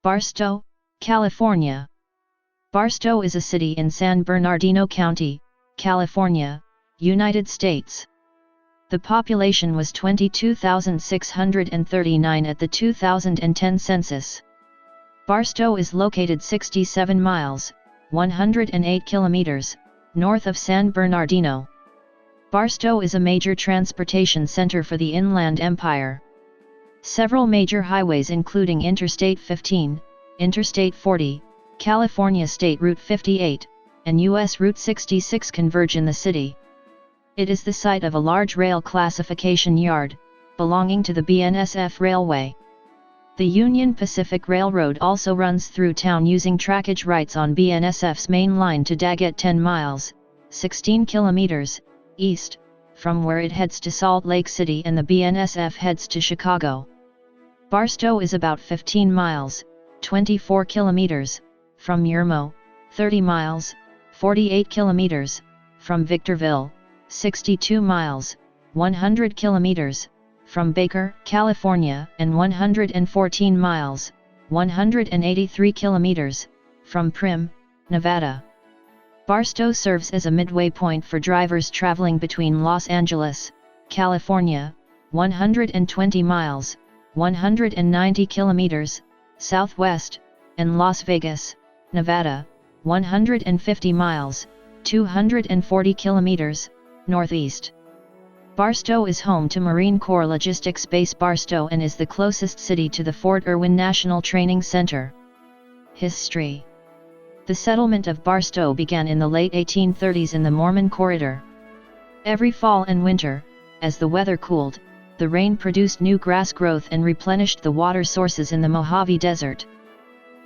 Barstow, California. Barstow is a city in San Bernardino County, California, United States. The population was 22,639 at the 2010 census. Barstow is located 67 miles, 108 kilometers, north of San Bernardino. Barstow is a major transportation center for the Inland Empire. Several major highways including Interstate 15, Interstate 40, California State Route 58, and U.S. Route 66 converge in the city. It is the site of a large rail classification yard, belonging to the BNSF Railway. The Union Pacific Railroad also runs through town using trackage rights on BNSF's main line to Daggett 10 miles, 16 kilometers, east, from where it heads to Salt Lake City and the BNSF heads to Chicago. Barstow is about 15 miles, 24 kilometers, from Yermo, 30 miles, 48 kilometers, from Victorville, 62 miles, 100 kilometers, from Baker, California, and 114 miles, 183 kilometers, from Primm, Nevada. Barstow serves as a midway point for drivers traveling between Los Angeles, California, 120 miles, 190 kilometers, southwest, and Las Vegas, Nevada, 150 miles, 240 kilometers, northeast. Barstow is home to Marine Corps Logistics Base Barstow and is the closest city to the Fort Irwin National Training Center. History. The settlement of Barstow began in the late 1830s in the Mormon Corridor. Every fall and winter, as the weather cooled, the rain produced new grass growth and replenished the water sources in the Mojave Desert.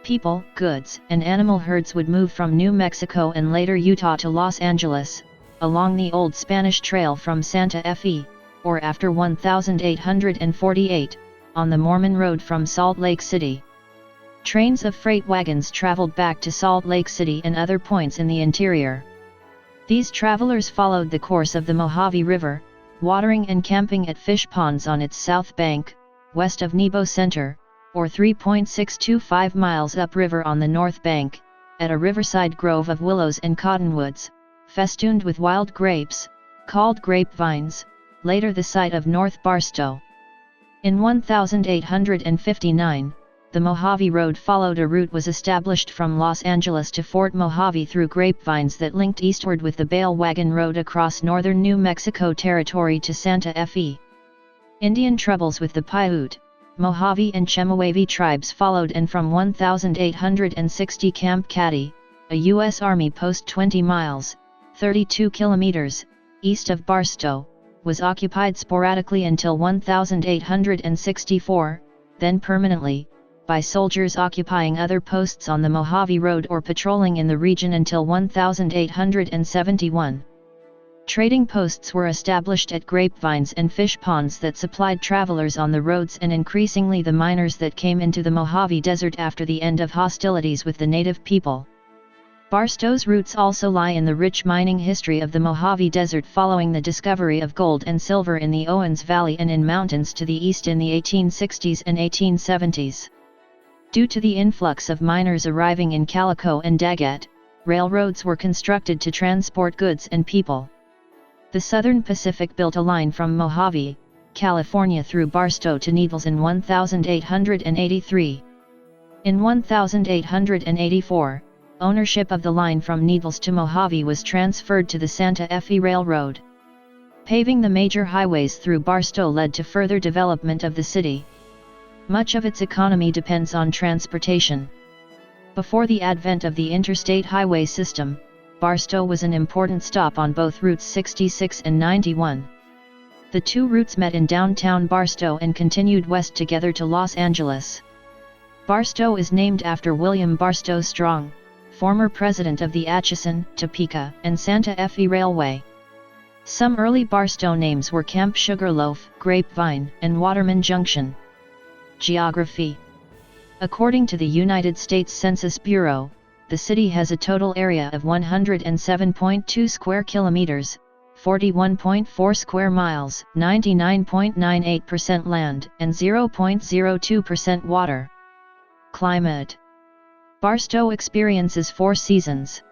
People, goods, and animal herds would move from New Mexico and later Utah to Los Angeles, along the old Spanish Trail from Santa Fe, or after 1848, on the Mormon Road from Salt Lake City. Trains of freight wagons traveled back to Salt Lake City and other points in the interior. These travelers followed the course of the Mojave River, watering and camping at fish ponds on its south bank, west of Nebo Center, or 3.625 miles upriver on the north bank, at a riverside grove of willows and cottonwoods, festooned with wild grapes, called grapevines, later the site of North Barstow. In 1859, the Mojave Road followed a route was established from Los Angeles to Fort Mojave through grapevines that linked eastward with the Bale Wagon Road across northern New Mexico territory to Santa Fe. Indian troubles with the Paiute, Mojave and Chemehuevi tribes followed, and from 1860 Camp Caddy, a U.S. Army post 20 miles, 32 kilometers, east of Barstow, was occupied sporadically until 1864, then permanently, by soldiers occupying other posts on the Mojave Road or patrolling in the region until 1871. Trading posts were established at grapevines and fish ponds that supplied travelers on the roads and increasingly the miners that came into the Mojave Desert after the end of hostilities with the native people. Barstow's roots also lie in the rich mining history of the Mojave Desert following the discovery of gold and silver in the Owens Valley and in mountains to the east in the 1860s and 1870s. Due to the influx of miners arriving in Calico and Daggett, railroads were constructed to transport goods and people. The Southern Pacific built a line from Mojave, California through Barstow to Needles in 1883. In 1884, ownership of the line from Needles to Mojave was transferred to the Santa Fe Railroad. Paving the major highways through Barstow led to further development of the city. Much of its economy depends on transportation. Before the advent of the interstate highway system, Barstow was an important stop on both routes 66 and 91. The two routes met in downtown Barstow and continued west together to Los Angeles. Barstow is named after William Barstow Strong, former president of the Atchison, Topeka, and Santa Fe Railway. Some early Barstow names were Camp Sugarloaf, Grapevine, and Waterman Junction. Geography. According to the United States Census Bureau, the city has a total area of 107.2 square kilometers, 41.4 square miles, 99.98% land, and 0.02% water. Climate. Barstow experiences 4 seasons.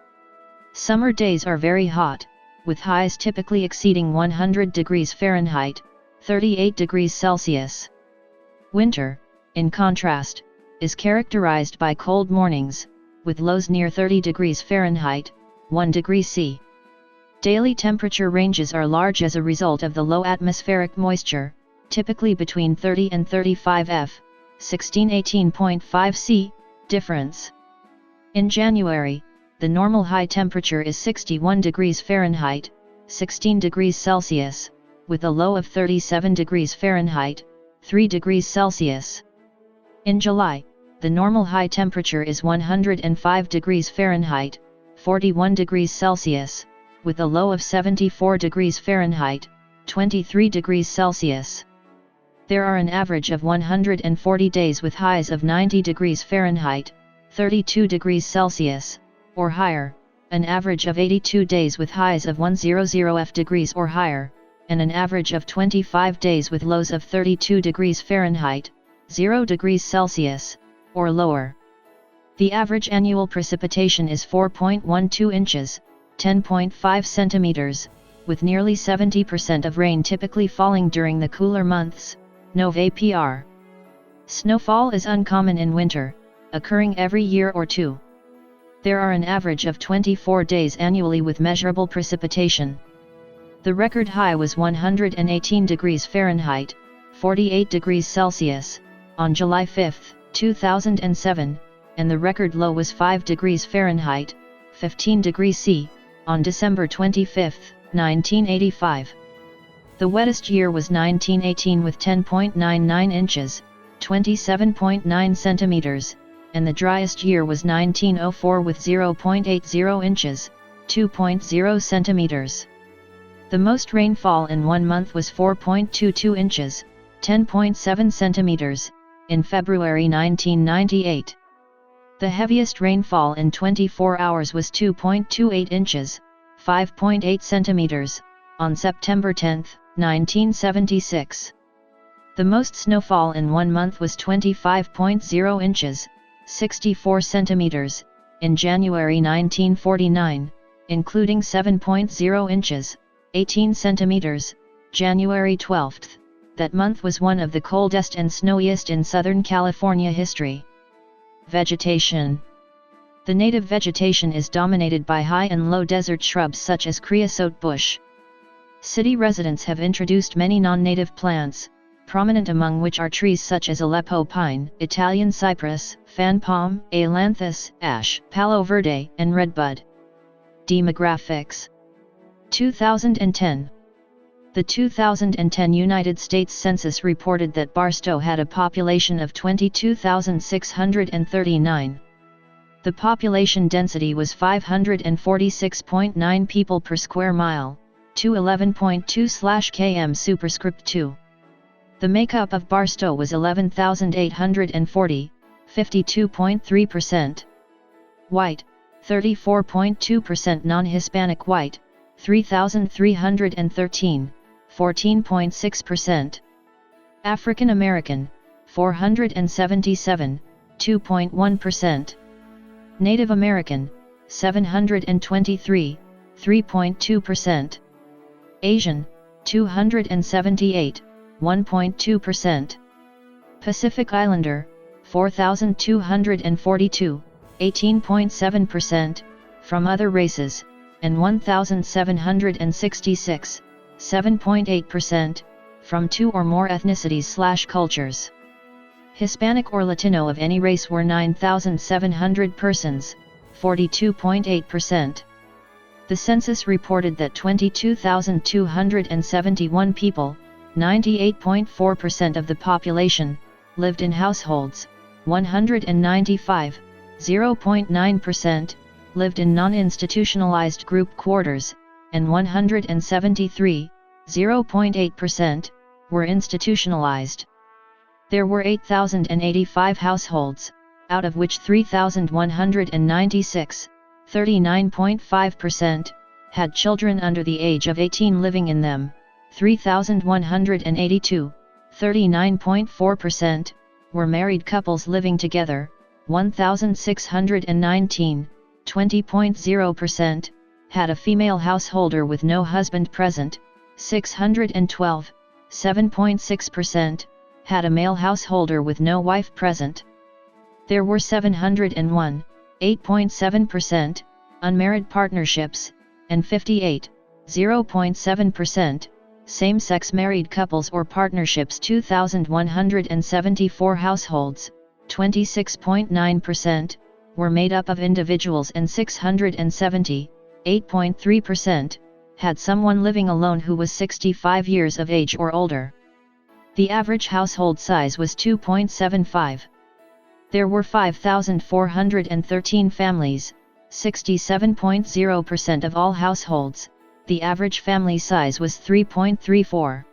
Summer days are very hot, with highs typically exceeding 100 degrees Fahrenheit, 38 degrees Celsius. Winter, in contrast, is characterized by cold mornings, with lows near 30 degrees Fahrenheit, 1 degree C. Daily temperature ranges are large as a result of the low atmospheric moisture, typically between 30 and 35 F, 16–18.5 C, difference. In January, the normal high temperature is 61 degrees Fahrenheit, 16 degrees Celsius, with a low of 37 degrees Fahrenheit, 3 degrees Celsius. In July, the normal high temperature is 105 degrees Fahrenheit, 41 degrees Celsius, with a low of 74 degrees Fahrenheit, 23 degrees Celsius. There are an average of 140 days with highs of 90 degrees Fahrenheit, 32 degrees Celsius, or higher, an average of 82 days with highs of 100 degrees or higher, and an average of 25 days with lows of 32 degrees Fahrenheit, 0 degrees Celsius, or lower. The average annual precipitation is 4.12 inches, 10.5 centimeters, with nearly 70% of rain typically falling during the cooler months, NOVAPR. Snowfall is uncommon in winter, occurring every year or two. There are an average of 24 days annually with measurable precipitation. The record high was 118 degrees Fahrenheit, 48 degrees Celsius, on July 5, 2007, and the record low was 5 degrees Fahrenheit, 15 degrees C, on December 25, 1985. The wettest year was 1918 with 10.99 inches, 27.9 centimeters, and the driest year was 1904 with 0.80 inches, 2.0 centimeters. The most rainfall in one month was 4.22 inches, 10.7 centimeters, in February 1998. The heaviest rainfall in 24 hours was 2.28 inches, 5.8 centimeters, on September 10, 1976. The most snowfall in one month was 25.0 inches, 64 centimeters, in January 1949, including 7.0 inches, 18 centimeters, January 12. That month was one of the coldest and snowiest in Southern California history. Vegetation. The native vegetation is dominated by high and low desert shrubs such as creosote bush. City residents have introduced many non-native plants, prominent among which are trees such as Aleppo pine, Italian cypress, fan palm, ailanthus, ash, palo verde, and redbud. Demographics. 2010. The 2010 United States Census reported that Barstow had a population of 22,639. The population density was 546.9 people per square mile, 211.2/km superscript 2. The makeup of Barstow was 11,840, 52.3%. White, 34.2%. Non-Hispanic white, 3,313, 14.6%. African American, 477, 2.1%. Native American, 723, 3.2%. Asian, 278, 1.2%. Pacific Islander, 4,242, 18.7%, from other races, and 1,766, 7.8%, from two or more ethnicities/cultures. Hispanic or Latino of any race were 9,700 persons, 42.8%. The census reported that 22,271 people, 98.4% of the population, lived in households, 195, 0.9%, lived in non-institutionalized group quarters, and 173, 0.8%, were institutionalized. There were 8,085 households, out of which 3,196, 39.5%, had children under the age of 18 living in them, 3,182, 39.4%, were married couples living together, 1,619, 20.0%, had a female householder with no husband present. 612, 7.6%, had a male householder with no wife present. There were 701, 8.7%, unmarried partnerships, and 58, 0.7%, same-sex married couples or partnerships. 2,174 households, 26.9%, were made up of individuals, and 670, 8.3%, had someone living alone who was 65 years of age or older. The average household size was 2.75. There were 5,413 families, 67.0% of all households. The average family size was 3.34.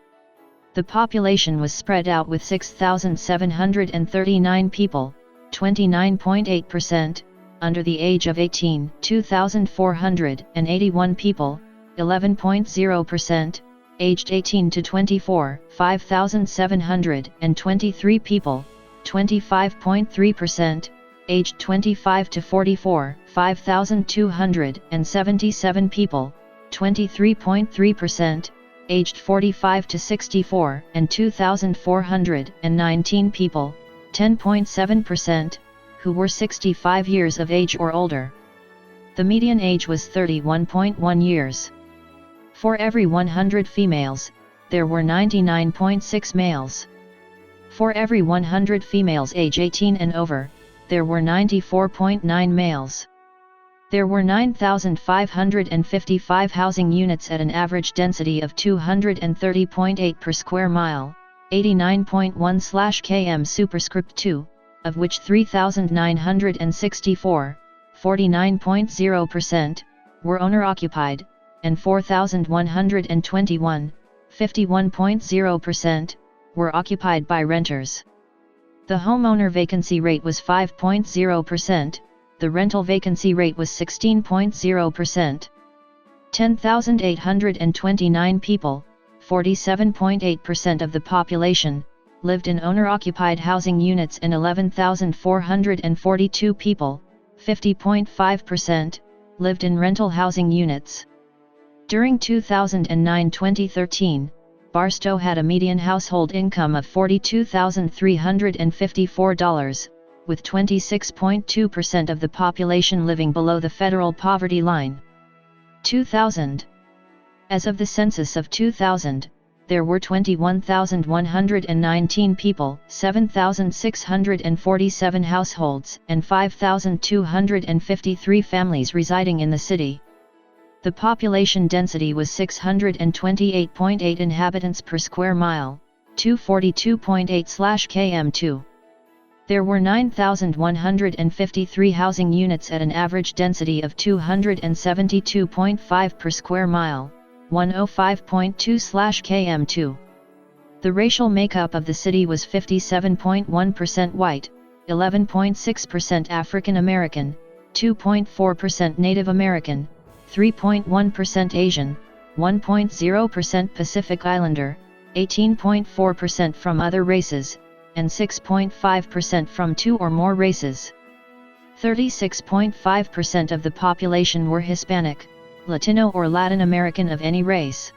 The population was spread out with 6,739 people, 29.8%, under the age of 18, 2,481 people, 11.0%, aged 18 to 24, 5,723 people, 25.3%, aged 25 to 44, 5,277 people, 23.3%, aged 45 to 64, and 2,419 people, 10.7%, who were 65 years of age or older. The median age was 31.1 years. For every 100 females, there were 99.6 males. For every 100 females age 18 and over, there were 94.9 males. There were 9,555 housing units at an average density of 230.8 per square mile, 89.1/km superscript 2, of which 3,964, 49.0%, were owner-occupied, and 4,121, 51.0%, were occupied by renters. The homeowner vacancy rate was 5.0%, the rental vacancy rate was 16.0%. 10,829 people, 47.8% of the population, lived in owner-occupied housing units, and 11,442 people, 50.5%, lived in rental housing units. During 2009-2013, Barstow had a median household income of $42,354, with 26.2% of the population living below the federal poverty line. 2000. As of the census of 2000, there were 21,119 people, 7,647 households, and 5,253 families residing in the city. The population density was 628.8 inhabitants per square mile, 242.8/km2. There were 9,153 housing units at an average density of 272.5 per square mile, 105.2/km2. The racial makeup of the city was 57.1% white, 11.6% African American, 2.4% Native American, 3.1% Asian, 1.0% Pacific Islander, 18.4% from other races, and 6.5% from two or more races. 36.5% of the population were Hispanic, Latino or Latin American of any race.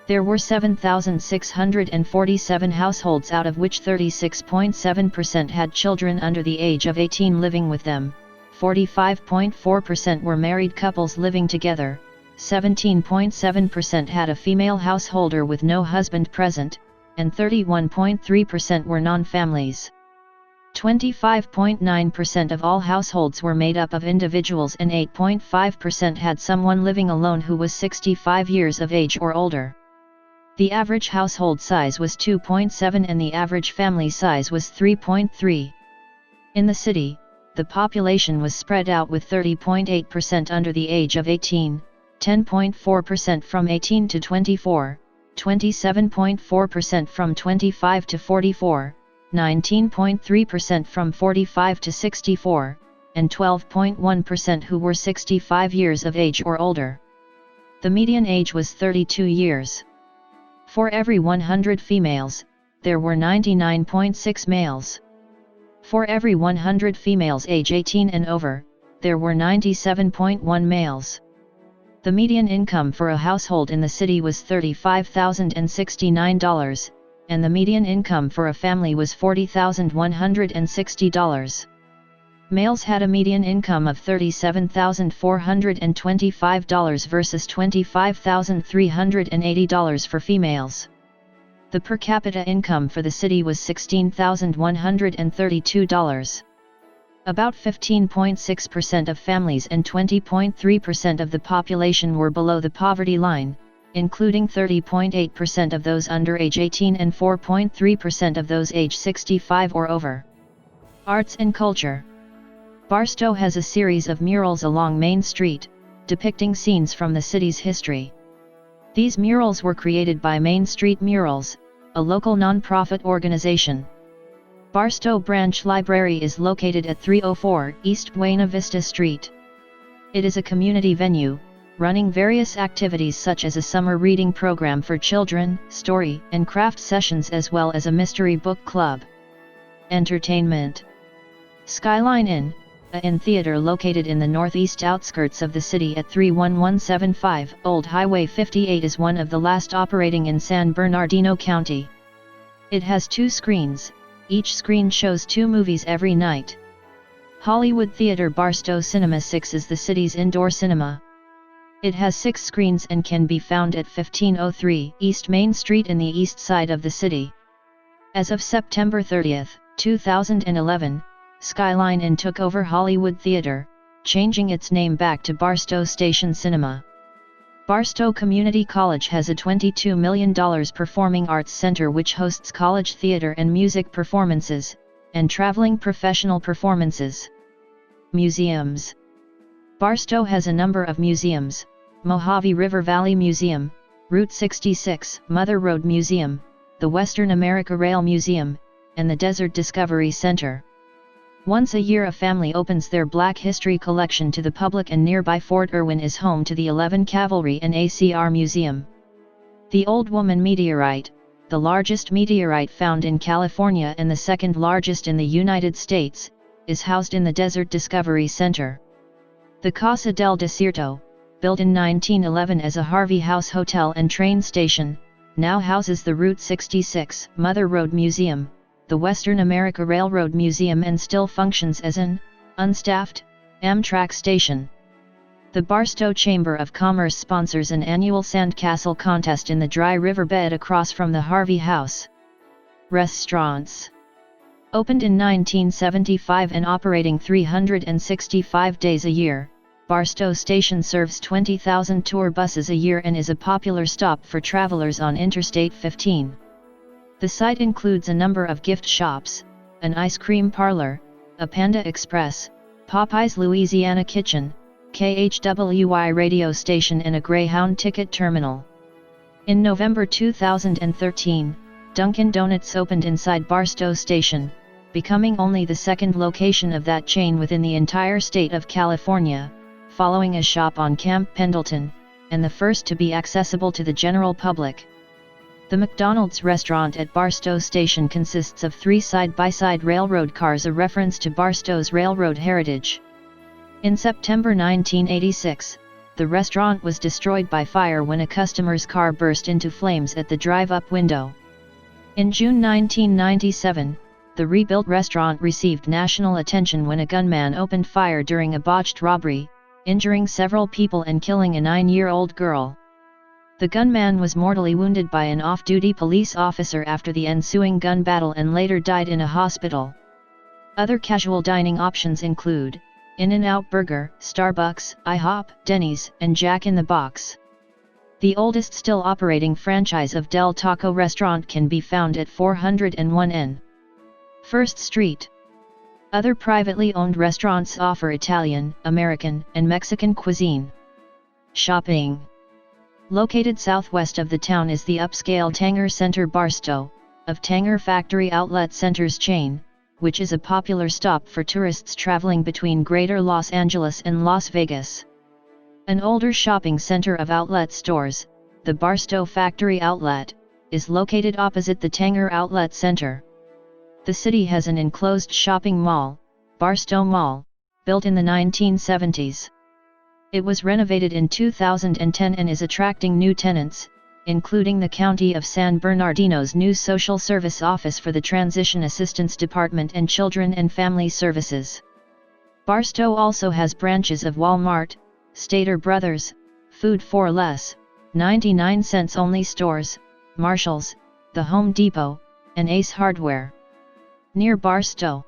There were 7,647 households, out of which 36.7% had children under the age of 18 living with them, 45.4% were married couples living together, 17.7% had a female householder with no husband present, and 31.3% were non-families. 25.9% of all households were made up of individuals, and 8.5% had someone living alone who was 65 years of age or older. The average household size was 2.7 and the average family size was 3.3. In the city, the population was spread out with 30.8% under the age of 18, 10.4% from 18 to 24, 27.4% from 25 to 44, 19.3% from 45 to 64, and 12.1% who were 65 years of age or older. The median age was 32 years. For every 100 females, there were 99.6 males. For every 100 females age 18 and over, there were 97.1 males. The median income for a household in the city was $35,069, and the median income for a family was $40,160. Males had a median income of $37,425 versus $25,380 for females. The per capita income for the city was $16,132. About 15.6% of families and 20.3% of the population were below the poverty line, including 30.8% of those under age 18 and 4.3% of those age 65 or over. Arts and culture. Barstow has a series of murals along Main Street, depicting scenes from the city's history. These murals were created by Main Street Murals, a local non-profit organization. Barstow Branch Library is located at 304 East Buena Vista Street. It is a community venue, running various activities such as a summer reading program for children, story and craft sessions, as well as a mystery book club. Entertainment. Skyline Inn, a Inn theater located in the northeast outskirts of the city at 31175 Old Highway 58, is one of the last operating in San Bernardino County. It has 2 screens. Each screen shows 2 movies every night. Hollywood Theater Barstow Cinema 6 is the city's indoor cinema. It has 6 screens and can be found at 1503 East Main Street in the east side of the city. As of September 30, 2011, Skyline Inn took over Hollywood Theater, changing its name back to Barstow Station Cinema. Barstow Community College has a $22 million performing arts center which hosts college theater and music performances, and traveling professional performances. Museums. Barstow has a number of museums: Mojave River Valley Museum, Route 66 Mother Road Museum, the Western America Rail Museum, and the Desert Discovery Center. Once a year a family opens their Black History collection to the public, and nearby Fort Irwin is home to the 11 Cavalry and ACR Museum. The Old Woman Meteorite, the largest meteorite found in California and the second largest in the United States, is housed in the Desert Discovery Center. The Casa del Desierto, built in 1911 as a Harvey House hotel and train station, now houses the Route 66 Mother Road Museum, the Western America Railroad Museum, and still functions as an unstaffed Amtrak station. The Barstow Chamber of Commerce sponsors an annual sandcastle contest in the dry riverbed across from the Harvey House. Restaurants. Opened in 1975 and operating 365 days a year, Barstow Station serves 20,000 tour buses a year and is a popular stop for travelers on Interstate 15. The site includes a number of gift shops, an ice cream parlor, a Panda Express, Popeye's Louisiana Kitchen, KHWY radio station, and a Greyhound ticket terminal. In November 2013, Dunkin' Donuts opened inside Barstow Station, becoming only the second location of that chain within the entire state of California, following a shop on Camp Pendleton, and the first to be accessible to the general public. The McDonald's restaurant at Barstow Station consists of 3 side-by-side railroad cars, a reference to Barstow's railroad heritage. In September 1986, the restaurant was destroyed by fire when a customer's car burst into flames at the drive-up window. In June 1997, the rebuilt restaurant received national attention when a gunman opened fire during a botched robbery, injuring several people and killing a 9-year-old girl. The gunman was mortally wounded by an off-duty police officer after the ensuing gun battle and later died in a hospital. Other casual dining options include In-N-Out Burger, Starbucks, IHOP, Denny's, and Jack in the Box. The oldest still operating franchise of Del Taco restaurant can be found at 401 N. First Street. Other privately owned restaurants offer Italian, American, and Mexican cuisine. Shopping. Located southwest of the town is the upscale Tanger Center Barstow, of Tanger Factory Outlet Centers chain, which is a popular stop for tourists traveling between Greater Los Angeles and Las Vegas. An older shopping center of outlet stores, the Barstow Factory Outlet, is located opposite the Tanger Outlet Center. The city has an enclosed shopping mall, Barstow Mall, built in the 1970s. It was renovated in 2010 and is attracting new tenants, including the County of San Bernardino's new Social Service Office for the Transition Assistance Department and Children and Family Services. Barstow also has branches of Walmart, Stater Brothers, Food 4 Less, 99 cents only stores, Marshalls, The Home Depot, and Ace Hardware. Near Barstow,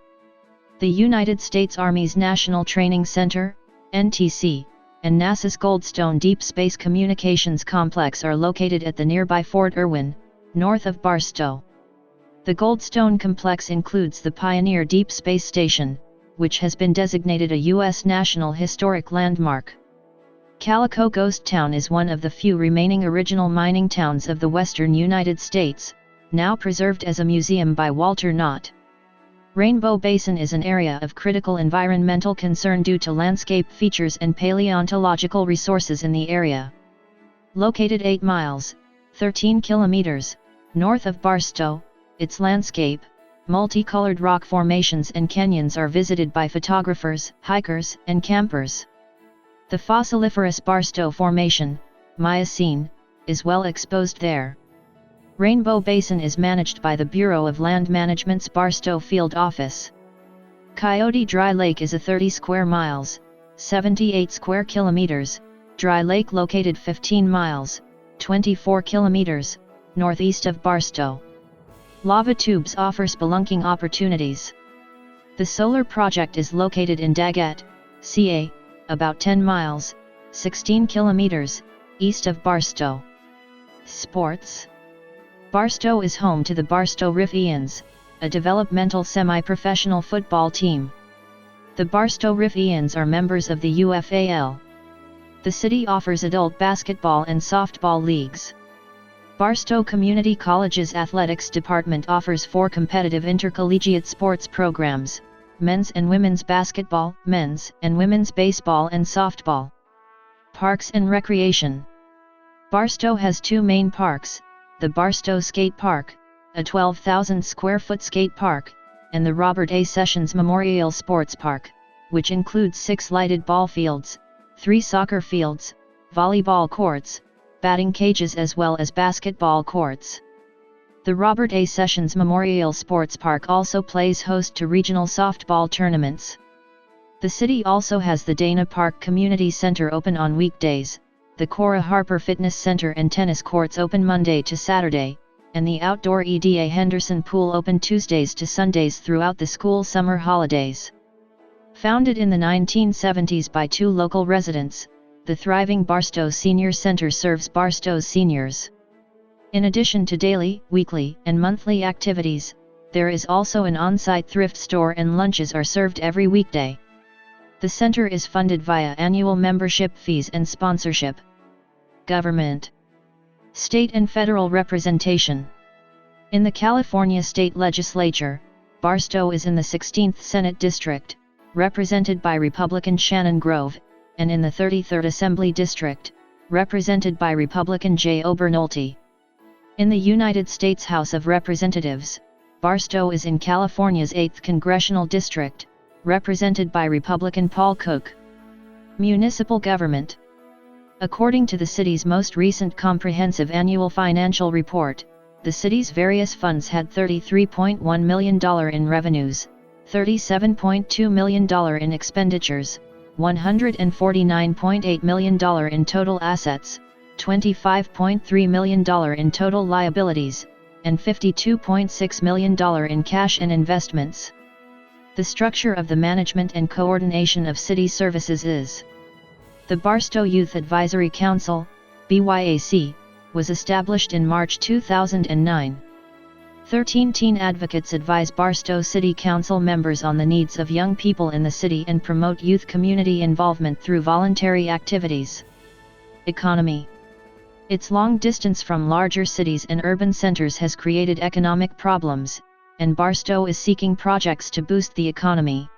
the United States Army's National Training Center, NTC, and NASA's Goldstone Deep Space Communications Complex are located at the nearby Fort Irwin, north of Barstow. The Goldstone Complex includes the Pioneer Deep Space Station, which has been designated a U.S. National Historic Landmark. Calico Ghost Town is one of the few remaining original mining towns of the western United States, now preserved as a museum by Walter Knott. Rainbow Basin is an area of critical environmental concern due to landscape features and paleontological resources in the area. Located 8 miles, 13 kilometers, north of Barstow, its landscape, multicolored rock formations and canyons are visited by photographers, hikers, and campers. The fossiliferous Barstow Formation, Miocene, is well exposed there. Rainbow Basin is managed by the Bureau of Land Management's Barstow Field Office. Coyote Dry Lake is a 30 square miles, 78 square kilometers, dry lake located 15 miles, 24 kilometers, northeast of Barstow. Lava Tubes offer spelunking opportunities. The solar project is located in Daggett, CA, about 10 miles, 16 kilometers, east of Barstow. Sports. Barstow is home to the Barstow Riffians, a developmental semi-professional football team. The Barstow Riffians are members of the UFAL. The city offers adult basketball and softball leagues. Barstow Community College's athletics department offers 4 competitive intercollegiate sports programs: men's and women's basketball, men's and women's baseball and softball. Parks and recreation. Barstow has 2 main parks, the Barstow Skate Park, a 12,000 square foot skate park, and the Robert A. Sessions Memorial Sports Park, which includes 6 lighted ball fields, 3 soccer fields, volleyball courts, batting cages as well as basketball courts. The Robert A. Sessions Memorial Sports Park also plays host to regional softball tournaments. The city also has the Dana Park Community Center open on weekdays, the Cora Harper Fitness Center and tennis courts open Monday to Saturday, and the outdoor EDA Henderson Pool open Tuesdays to Sundays throughout the school summer holidays. Founded in the 1970s by 2 local residents, the thriving Barstow Senior Center serves Barstow's seniors. In addition to daily, weekly, and monthly activities, there is also an on-site thrift store and lunches are served every weekday. The center is funded via annual membership fees and sponsorship. Government. State and federal representation. In the California State Legislature, Barstow is in the 16th Senate District, represented by Republican Shannon Grove, and in the 33rd Assembly District, represented by Republican Jay Obernolte. In the United States House of Representatives, Barstow is in California's 8th Congressional District, represented by Republican Paul Cook. Municipal government. According to the city's most recent comprehensive annual financial report, the city's various funds had $33.1 million in revenues, $37.2 million in expenditures, $149.8 million in total assets, $25.3 million in total liabilities, and $52.6 million in cash and investments. The structure of the management and coordination of city services is: the Barstow Youth Advisory Council, BYAC, was established in March 2009. 13 teen advocates advise Barstow City Council members on the needs of young people in the city and promote youth community involvement through voluntary activities. Economy. Its long distance from larger cities and urban centers has created economic problems, and Barstow is seeking projects to boost the economy.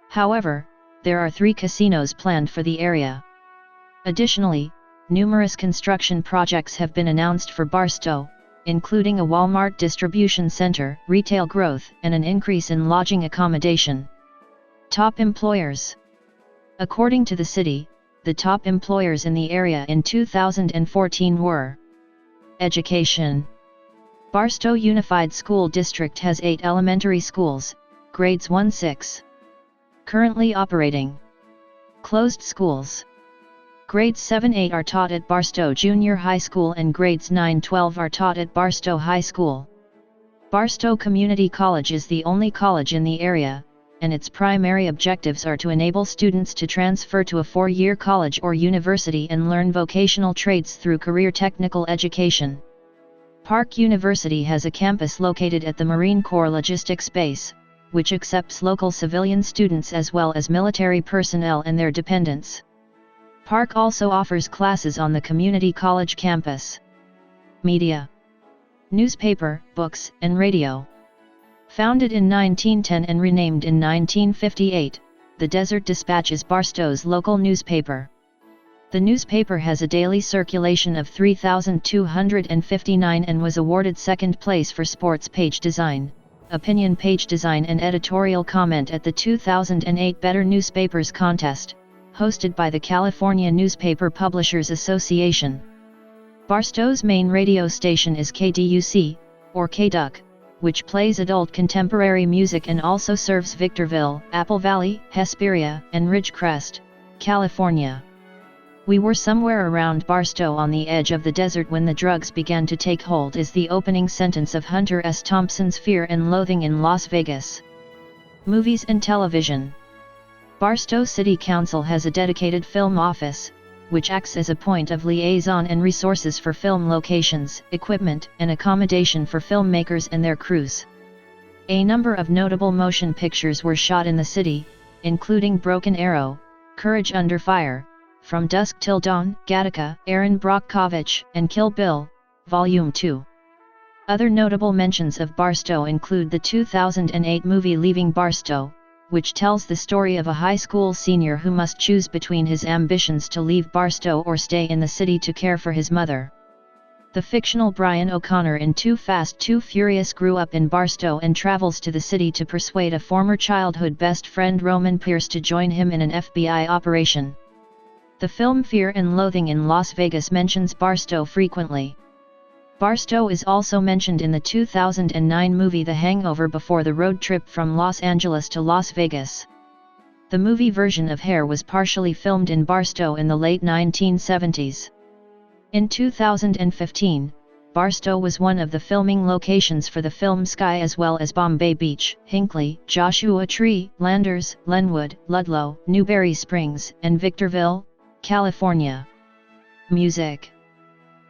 However, there are 3 casinos planned for the area. Additionally, numerous construction projects have been announced for Barstow, including a Walmart distribution center, retail growth, and an increase in lodging accommodation. Top employers. According to the city, the top employers in the area in 2014 were: Education. Barstow Unified School District has 8 elementary schools, grades 1-6. Currently operating. Closed schools. Grades 7-8 are taught at Barstow Junior High School and grades 9-12 are taught at Barstow High School. Barstow Community College is the only college in the area, and its primary objectives are to enable students to transfer to a 4-year college or university and learn vocational trades through career technical education. Park University has a campus located at the Marine Corps Logistics Base, which accepts local civilian students as well as military personnel and their dependents. Park also offers classes on the community college campus. Media. Newspaper, books, and radio. Founded in 1910 and renamed in 1958, the Desert Dispatch is Barstow's local newspaper. The newspaper has a daily circulation of 3,259 and was awarded second place for sports page design, opinion page design and editorial comment at the 2008 Better Newspapers Contest, hosted by the California Newspaper Publishers Association. Barstow's main radio station is KDUC, or KDUC, which plays adult contemporary music and also serves Victorville, Apple Valley, Hesperia, and Ridgecrest, California. "We were somewhere around Barstow on the edge of the desert when the drugs began to take hold" is the opening sentence of Hunter S. Thompson's Fear and Loathing in Las Vegas. Movies and television. Barstow City Council has a dedicated film office, which acts as a point of liaison and resources for film locations, equipment, and accommodation for filmmakers and their crews. A number of notable motion pictures were shot in the city, including Broken Arrow, Courage Under Fire, From Dusk Till Dawn, Gattaca, Erin Brockovich, and Kill Bill, Volume 2. Other notable mentions of Barstow include the 2008 movie Leaving Barstow, which tells the story of a high school senior who must choose between his ambitions to leave Barstow or stay in the city to care for his mother. The fictional Brian O'Connor in Too Fast Too Furious grew up in Barstow and travels to the city to persuade a former childhood best friend Roman Pierce to join him in an FBI operation. The film Fear and Loathing in Las Vegas mentions Barstow frequently. Barstow is also mentioned in the 2009 movie The Hangover before the road trip from Los Angeles to Las Vegas. The movie version of Hair was partially filmed in Barstow in the late 1970s. In 2015, Barstow was one of the filming locations for the film Sky as well as Bombay Beach, Hinckley, Joshua Tree, Landers, Lenwood, Ludlow, Newberry Springs, and Victorville, California. Music.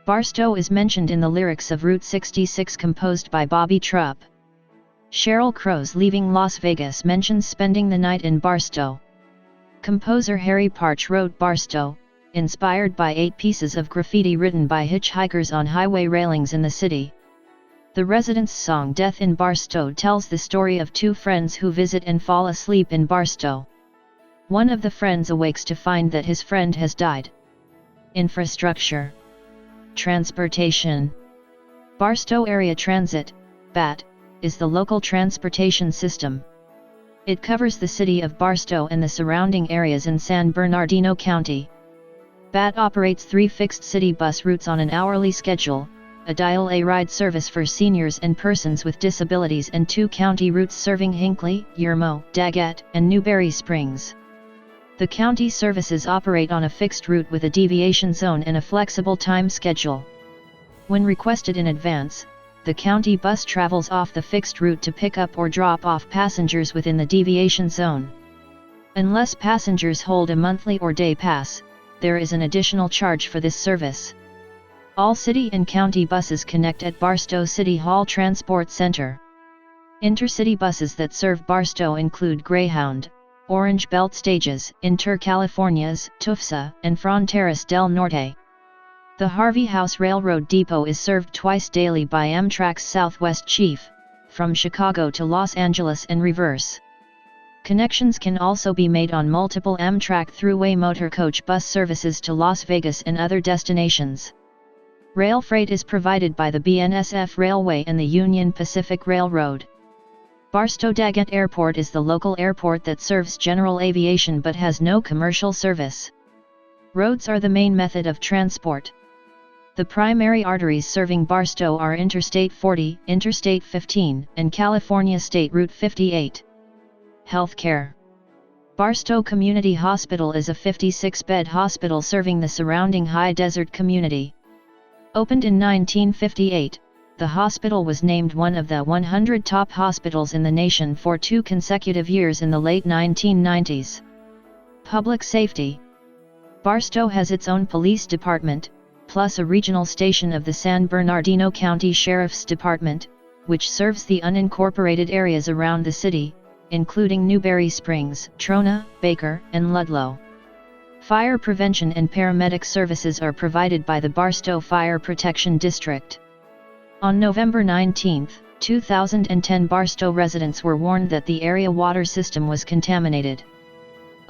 Barstow is mentioned in the lyrics of Route 66 composed by Bobby Trupp. Sheryl Crow's Leaving Las Vegas mentions spending the night in Barstow. Composer Harry Partch wrote Barstow, inspired by 8 pieces of graffiti written by hitchhikers on highway railings in the city. The residents' song Death in Barstow tells the story of 2 friends who visit and fall asleep in Barstow. One of the friends awakes to find that his friend has died. Infrastructure. Transportation. Barstow Area Transit, BAT, is the local transportation system. It covers the city of Barstow and the surrounding areas in San Bernardino County. BAT operates 3 fixed city bus routes on an hourly schedule, a Dial A ride service for seniors and persons with disabilities, and 2 county routes serving Hinckley, Yermo, Daggett, and Newberry Springs. The county services operate on a fixed route with a deviation zone and a flexible time schedule. When requested in advance, the county bus travels off the fixed route to pick up or drop off passengers within the deviation zone. Unless passengers hold a monthly or day pass, there is an additional charge for this service. All city and county buses connect at Barstow City Hall Transport Center. Intercity buses that serve Barstow include Greyhound, Orange Belt Stages, Intercalifornias, Tufsa, and Fronteras del Norte. The Harvey House Railroad Depot is served twice daily by Amtrak's Southwest Chief, from Chicago to Los Angeles and reverse. Connections can also be made on multiple Amtrak Thruway motor coach bus services to Las Vegas and other destinations. Rail freight is provided by the BNSF Railway and the Union Pacific Railroad. Barstow Daggett Airport is the local airport that serves general aviation but has no commercial service. Roads are the main method of transport. The primary arteries serving Barstow are Interstate 40, Interstate 15, and California State Route 58. Healthcare. Barstow Community Hospital is a 56-bed hospital serving the surrounding high desert community. Opened in 1958, the hospital was named one of the 100 top hospitals in the nation for 2 consecutive years in the late 1990s. Public safety. Barstow has its own police department, plus a regional station of the San Bernardino County Sheriff's Department, which serves the unincorporated areas around the city, including Newberry Springs, Trona, Baker, and Ludlow. Fire prevention and paramedic services are provided by the Barstow Fire Protection District. On November 19, 2010, Barstow residents were warned that the area water system was contaminated.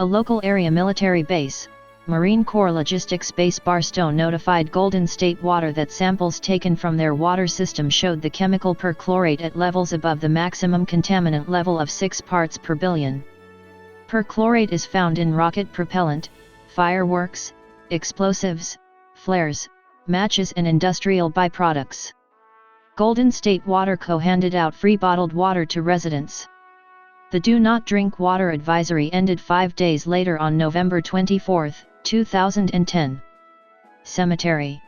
A local area military base, Marine Corps Logistics Base Barstow, notified Golden State Water that samples taken from their water system showed the chemical perchlorate at levels above the maximum contaminant level of 6 parts per billion. Perchlorate is found in rocket propellant, fireworks, explosives, flares, matches and industrial byproducts. Golden State Water Co. handed out free bottled water to residents. The Do Not Drink Water advisory ended 5 days later on November 24, 2010. Cemetery.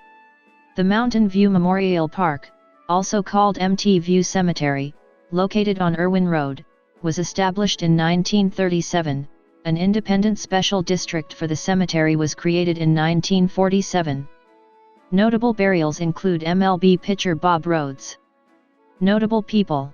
The Mountain View Memorial Park, also called MT View Cemetery, located on Irwin Road, was established in 1937. An independent special district for the cemetery was created in 1947. Notable burials include MLB pitcher Bob Rhodes. Notable people.